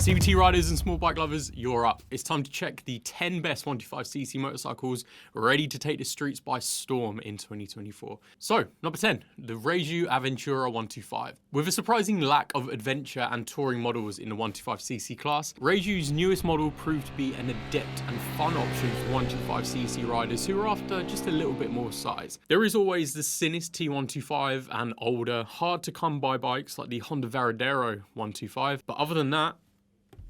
CBT riders and small bike lovers, you're up. It's time to check the 10 best 125cc motorcycles ready to take the streets by storm in 2024. So, number 10, the Rieju Aventura 125. With a surprising lack of adventure and touring models in the 125cc class, Rieju's newest model proved to be an adept and fun option for 125cc riders who are after just a little bit more size. There is always the Sinis T125 and older, hard to come by bikes like the Honda Varadero 125, but other than that,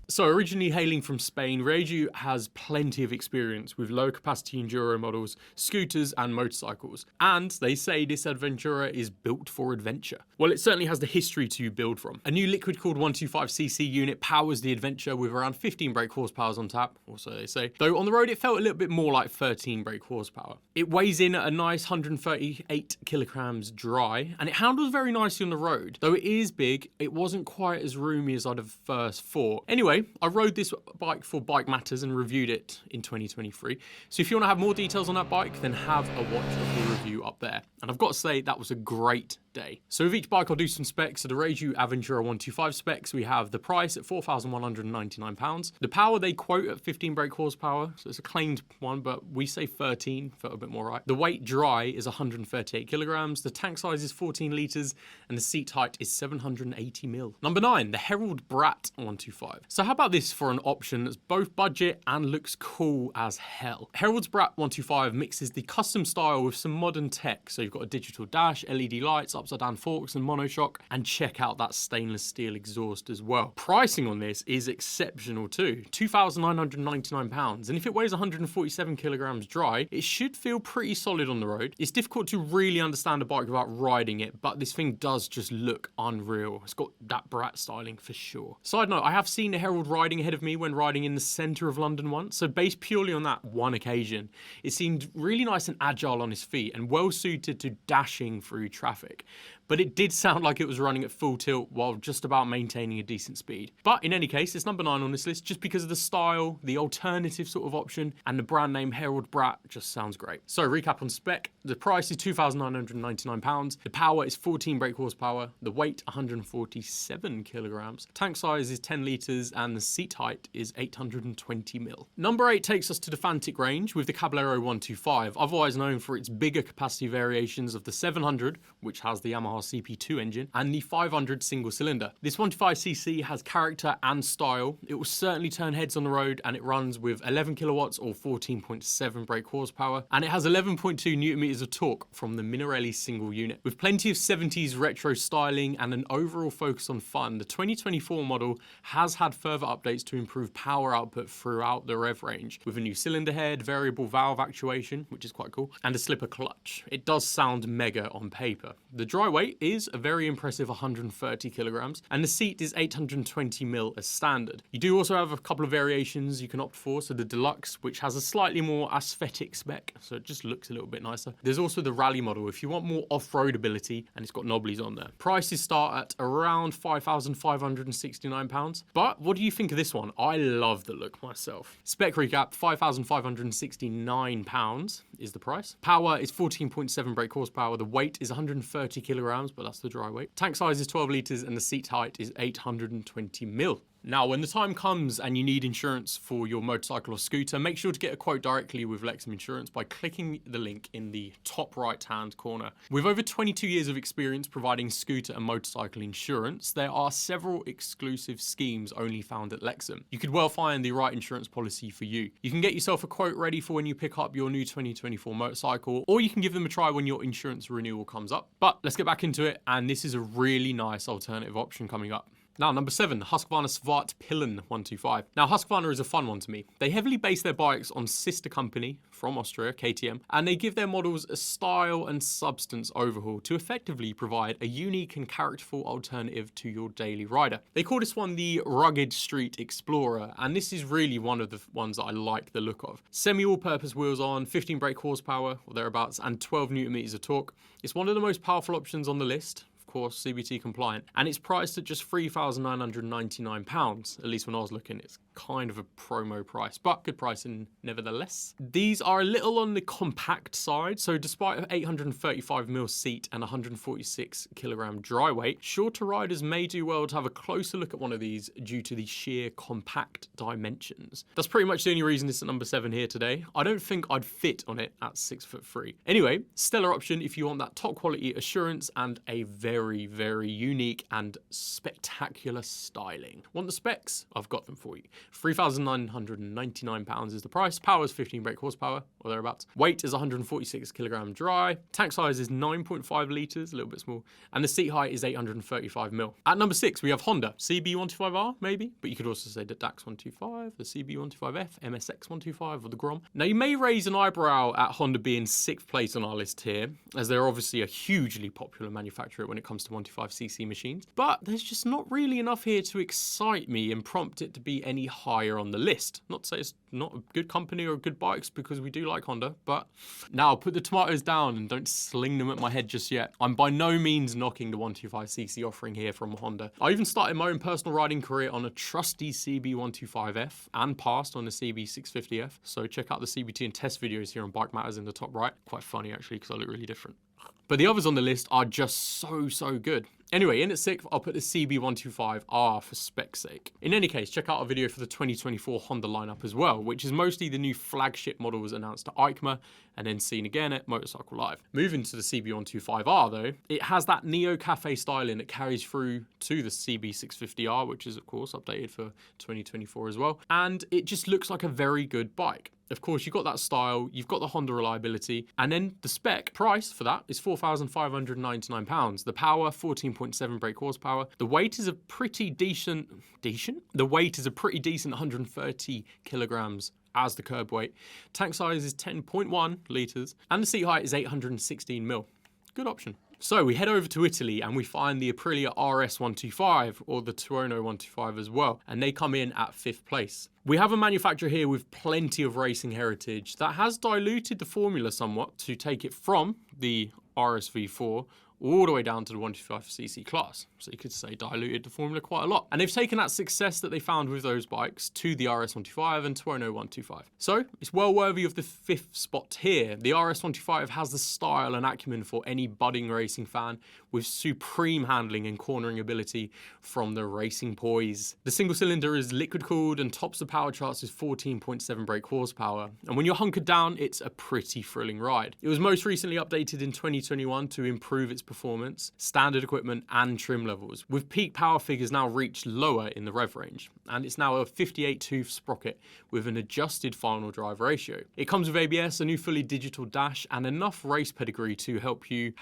so originally hailing from Spain, Rieju has plenty of experience with low capacity enduro models, scooters and motorcycles. And they say this Aventura is built for adventure. Well, it certainly has the history to build from. A new liquid cooled 125cc unit powers the Adventure with around 15 brake horsepower on tap, or so they say. Though on the road it felt a little bit more like 13 brake horsepower. It weighs in at a nice 138 kilograms dry, and it handles very nicely on the road. Though it is big, it wasn't quite as roomy as I'd have first thought. Anyway, I rode this bike for Bike Matters and reviewed it in 2023. So if you want to have more details on that bike, then have a watch of the review up there. And I've got to say, that was a great day. So with each bike, I'll do some specs. So the Rieju Aventura 125 specs, we have the price at £4,199. The power they quote at 15 brake horsepower, so it's a claimed one, but we say 13, felt a bit more right. The weight dry is 138 kilograms, the tank size is 14 litres, and the seat height is 780 mil. Number 9, the Herald Brat 125. So how about this for an option that's both budget and looks cool as hell? Herald's Brat 125 mixes the custom style with some modern tech. So you've got a digital dash, LED lights, upside down forks and monoshock, and check out that stainless steel exhaust as well. Pricing on this is exceptional too, £2,999, and if it weighs 147 kilograms dry, it should feel pretty solid on the road. It's difficult to really understand a bike without riding it, but this thing does just look unreal. It's got that Brat styling for sure. Side note, I have seen the Herald riding ahead of me when riding in the centre of London once, so based purely on that one occasion, it seemed really nice and agile on his feet and well suited to dashing through traffic. But it did sound like it was running at full tilt while just about maintaining a decent speed. But in any case, it's number 9 on this list just because of the style, the alternative sort of option, and the brand name Herald Brat just sounds great. So recap on spec, the price is £2,999, the power is 14 brake horsepower, the weight 147 kilograms, tank size is 10 litres, and the seat height is 820 mil. Number 8 takes us to the Fantic range with the Caballero 125, otherwise known for its bigger capacity variations of the 700, which has the Yamaha CP2 engine, and the 500 single cylinder. This 125cc has character and style. It will certainly turn heads on the road, and it runs with 11 kilowatts or 14.7 brake horsepower, and it has 11.2 newton meters of torque from the Minarelli single unit. With plenty of 70s retro styling and an overall focus on fun, the 2024 model has had further updates to improve power output throughout the rev range, with a new cylinder head, variable valve actuation, which is quite cool, and a slipper clutch. It does sound mega on paper. The dry weight is a very impressive 130 kilograms, and the seat is 820 mil as standard. You do also have a couple of variations you can opt for, so the Deluxe, which has a slightly more aesthetic spec, so it just looks a little bit nicer. There's also the Rally model if you want more off-road ability, and it's got knobblies on there. Prices start at around £5,569, but what do you think of this one? I love the look myself. Spec recap, £5,569 is the price. Power is 14.7 brake horsepower, the weight is 130 kilograms, but that's the dry weight. Tank size is 12 litres and the seat height is 820 mil. Now, when the time comes and you need insurance for your motorcycle or scooter, make sure to get a quote directly with Lexham Insurance by clicking the link in the top right-hand corner. With over 22 years of experience providing scooter and motorcycle insurance, there are several exclusive schemes only found at Lexham. You could well find the right insurance policy for you. You can get yourself a quote ready for when you pick up your new 2024 motorcycle, or you can give them a try when your insurance renewal comes up. But let's get back into it, and this is a really nice alternative option coming up. Now, number 7, Husqvarna Svartpilen 125. Now, Husqvarna is a fun one to me. They heavily base their bikes on sister company from Austria, KTM, and they give their models a style and substance overhaul to effectively provide a unique and characterful alternative to your daily rider. They call this one the Rugged Street Explorer, and this is really one of the ones that I like the look of. Semi-all-purpose wheels on, 15 brake horsepower or thereabouts, and 12 newton meters of torque. It's one of the most powerful options on the list. course, CBT compliant, and it's priced at just £3,999. At least when I was looking, it's kind of a promo price, but good pricing nevertheless. These are a little on the compact side, so despite an 835mm seat and 146kg dry weight, shorter riders may do well to have a closer look at one of these due to the sheer compact dimensions. That's pretty much the only reason it's at number 7 here today. I don't think I'd fit on it at 6'3". Anyway, stellar option if you want that top quality assurance and a very, very unique and spectacular styling. Want the specs? I've got them for you. £3,999 is the price. Power is 15 brake horsepower or thereabouts. Weight is 146kg dry. Tank size is 9.5 litres, a little bit small. And the seat height is 835mm. At number 6, we have Honda CB125R, maybe, but you could also say the DAX 125, the CB125F, MSX 125, or the Grom. Now, you may raise an eyebrow at Honda being 6th place on our list here, as they're obviously a hugely popular manufacturer when it comes to 125cc machines, but there's just not really enough here to excite me and prompt it to be any higher on the list. Not to say it's not a good company or good bikes, because we do like Honda, but now put the tomatoes down and don't sling them at my head just yet. I'm by no means knocking the 125cc offering here from Honda. I even started my own personal riding career on a trusty CB125F and passed on a CB650F, so check out the CBT and test videos here on Bike Matters in the top right. Quite funny actually, because I look really different. But the others on the list are just so good. Anyway, in at 6th, I'll put the CB125R for spec's sake. In any case, check out our video for the 2024 Honda lineup as well, which is mostly the new flagship models announced at EICMA and then seen again at Motorcycle Live. Moving to the CB125R though, it has that Neo Cafe styling that carries through to the CB650R, which is of course updated for 2024 as well. And it just looks like a very good bike. Of course, you've got that style, you've got the Honda reliability, and then the spec price for that is £4,599. The power, 14.7 brake horsepower. The weight is a pretty decent? The weight is a pretty decent 130 kilograms as the curb weight. Tank size is 10.1 litres, and the seat height is 816mm. Good option. So we head over to Italy and we find the Aprilia RS 125, or the Tuono 125 as well, and they come in at 5th place. We have a manufacturer here with plenty of racing heritage that has diluted the formula somewhat to take it from the RS V4 all the way down to the 125cc class. So you could say diluted the formula quite a lot. And they've taken that success that they found with those bikes to the RS 125 and Tuono 125. So it's well worthy of the 5th spot here. The RS 125 has the style and acumen for any budding racing fan, with supreme handling and cornering ability from the racing poise. The single cylinder is liquid cooled and tops the power charts with 14.7 brake horsepower. And when you're hunkered down, it's a pretty thrilling ride. It was most recently updated in 2021 to improve its performance, standard equipment and trim levels, with peak power figures now reached lower in the rev range, and it's now a 58-tooth sprocket with an adjusted final drive ratio. It comes with ABS, a new fully digital dash, and enough race pedigree to help you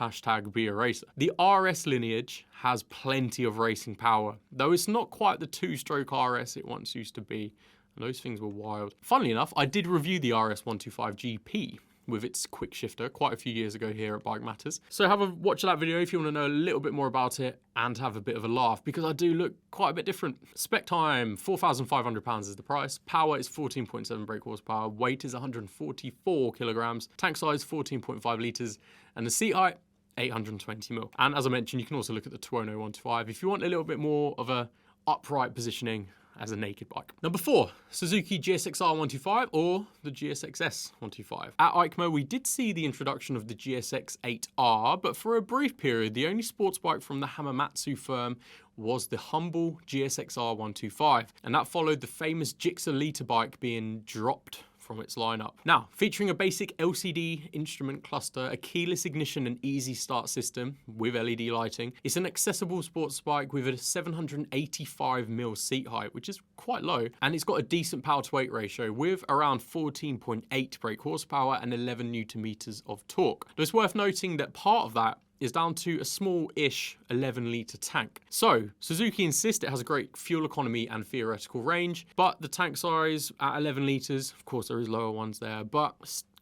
#be a racer. The RS lineage has plenty of racing power, though it's not quite the 2-stroke RS it once used to be, and those things were wild. Funnily enough, I did review the RS 125 GP with its quick shifter quite a few years ago here at Bike Matters. So have a watch of that video if you want to know a little bit more about it and have a bit of a laugh, because I do look quite a bit different. Spec time, £4,500 is the price. Power is 14.7 brake horsepower. Weight is 144 kilograms. Tank size 14.5 litres. And the seat height, 820mm. And as I mentioned, you can also look at the Tuono 125 if you want a little bit more of a upright positioning as a naked bike. Number 4, Suzuki GSX-R 125, or the GSX-S 125. At EICMA, we did see the introduction of the GSX-8R, but for a brief period, the only sports bike from the Hamamatsu firm was the humble GSX-R 125, and that followed the famous Gixxer liter bike being dropped from its lineup. Now, featuring a basic LCD instrument cluster, a keyless ignition and easy start system with LED lighting, it's an accessible sports bike with a 785mm seat height, which is quite low, and it's got a decent power to weight ratio with around 14.8 brake horsepower and 11 Newton meters of torque. But it's worth noting that part of that is down to a small-ish 11-litre tank. So, Suzuki insists it has a great fuel economy and theoretical range, but the tank size at 11 litres, of course there is lower ones there, but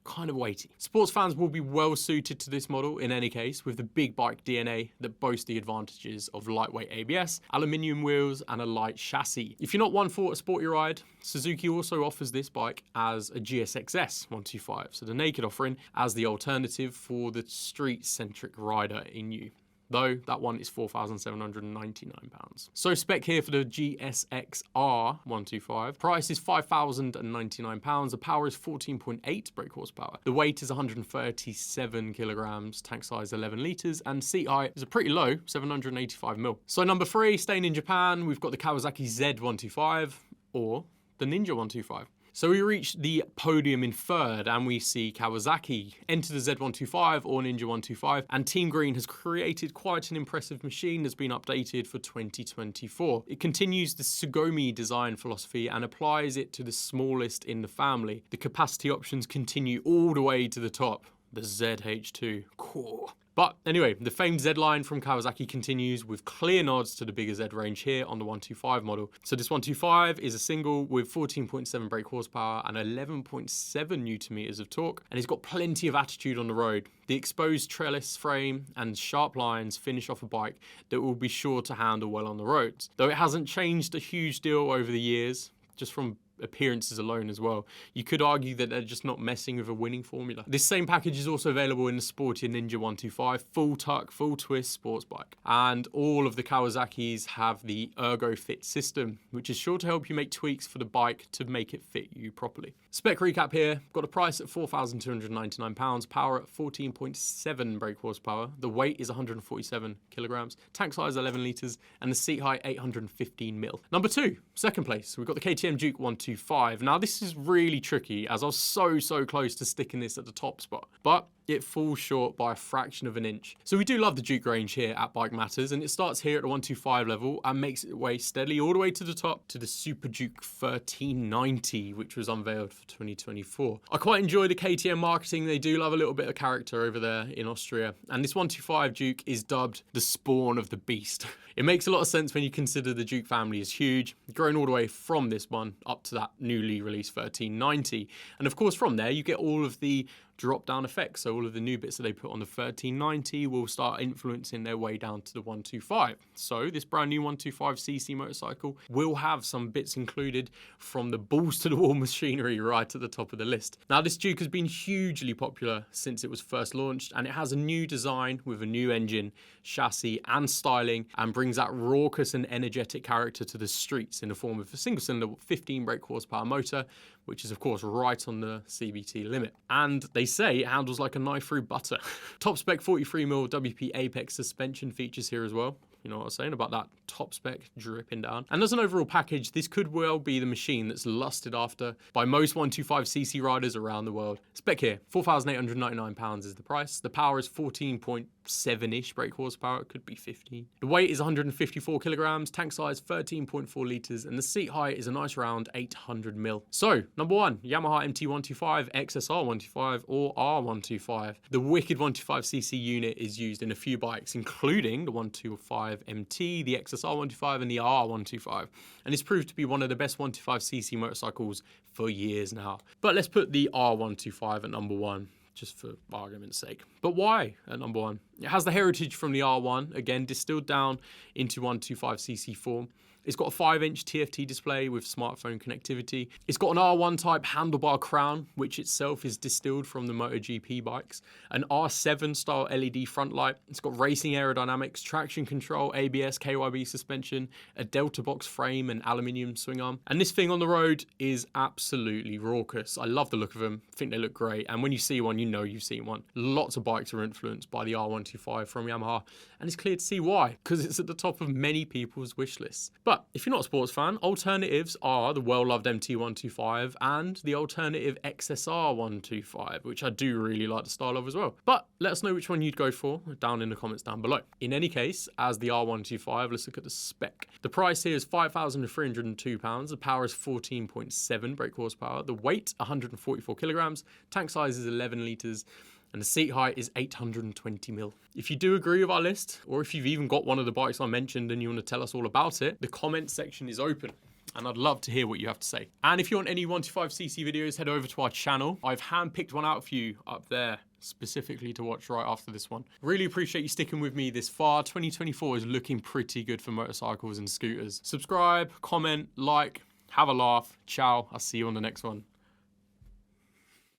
kind of weighty. Sports fans will be well suited to this model in any case, with the big bike DNA that boasts the advantages of lightweight ABS, aluminium wheels and a light chassis. If you're not one for a sporty ride, Suzuki also offers this bike as a GSX-S 125, so the naked offering as the alternative for the street-centric rider in you. though that one is £4,799. So spec here for the GSX-R 125. Price is £5,099. The power is 14.8 brake horsepower. The weight is 137 kilograms, tank size 11 litres, and seat height is a pretty low 785mm. So number 3, staying in Japan, we've got the Kawasaki Z125 or the Ninja 125. So we reach the podium in third and we see Kawasaki enter the Z125 or Ninja 125, and Team Green has created quite an impressive machine that's been updated for 2024. It continues the Tsugomi design philosophy and applies it to the smallest in the family. The capacity options continue all the way to the top, the ZH2 Core. But anyway, the famed Z line from Kawasaki continues with clear nods to the bigger Z range here on the 125 model. So this 125 is a single with 14.7 brake horsepower and 11.7 Newton meters of torque, and it's got plenty of attitude on the road. The exposed trellis frame and sharp lines finish off a bike that will be sure to handle well on the roads. Though it hasn't changed a huge deal over the years, just from appearances alone as well, you could argue that they're just not messing with a winning formula. This same package is also available in the sportier Ninja 125, full tuck, full twist sports bike. And all of the Kawasaki's have the Ergo Fit system, which is sure to help you make tweaks for the bike to make it fit you properly. Spec recap here, got a price at £4,299, power at 14.7 brake horsepower, the weight is 147 kilograms, tank size 11 litres, and the seat height 815mm. Number 2, second place, we've got the KTM Duke 125. Now this is really tricky as I was so close to sticking this at the top spot, but it falls short by a fraction of an inch. So we do love the Duke range here at Bike Matters, and it starts here at the 125 level and makes its way steadily all the way to the top to the Super Duke 1390, which was unveiled for 2024. I quite enjoy the KTM marketing. They do love a little bit of character over there in Austria, and this 125 Duke is dubbed the spawn of the beast. It makes a lot of sense when you consider the Duke family is huge, growing all the way from this one up to that newly released 1390. And of course from there you get all of the drop down effects, so all of the new bits that they put on the 1390 will start influencing their way down to the 125. So this brand new 125cc motorcycle will have some bits included from the balls to the wall machinery right at the top of the list. Now this Duke has been hugely popular since it was first launched, and it has a new design with a new engine, chassis and styling, and brings that raucous and energetic character to the streets in the form of a single cylinder 15 brake horsepower motor, which is of course right on the CBT limit. And they say it handles like a knife through butter. Top spec 43mm WP Apex suspension features here as well. You know what I was saying about that top spec dripping down. And as an overall package, this could well be the machine that's lusted after by most 125cc riders around the world. Spec here, £4,899 is the price. The power is 14.7-ish brake horsepower. It could be 15. The weight is 154 kilograms, tank size 13.4 litres, and the seat height is a nice round 800mm. So, number 1, Yamaha MT125, XSR 125, or R125. The wicked 125cc unit is used in a few bikes, including the 125 MT, the XSR 125, and the R125, and it's proved to be one of the best 125cc motorcycles for years now. But let's put the R125 at number 1, just for argument's sake. But why at number 1? It has the heritage from the R1, again distilled down into 125cc form. It's got a 5-inch TFT display with smartphone connectivity. It's got an R1 type handlebar crown, which itself is distilled from the MotoGP bikes. An R7 style LED front light. It's got racing aerodynamics, traction control, ABS, KYB suspension, a Delta box frame and aluminium swing arm. And this thing on the road is absolutely raucous. I love the look of them. I think they look great. And when you see one, you know you've seen one. Lots of bikes are influenced by the R125 from Yamaha, and it's clear to see why, because it's at the top of many people's wish lists. But if you're not a sports fan, alternatives are the well-loved MT125 and the alternative XSR 125, which I do really like the style of as well. But let us know which one you'd go for down in the comments down below. In any case, as the R125, let's look at the spec. The price here is £5,302. The power is 14.7 brake horsepower. The weight, 144 kilograms. Tank size is 11 litres. And the seat height is 820mm. If you do agree with our list, or if you've even got one of the bikes I mentioned and you want to tell us all about it, the comment section is open, and I'd love to hear what you have to say. And if you want any 125cc videos, head over to our channel. I've handpicked one out for you up there, specifically to watch right after this one. Really appreciate you sticking with me this far. 2024 is looking pretty good for motorcycles and scooters. Subscribe, comment, like, have a laugh. Ciao, I'll see you on the next one.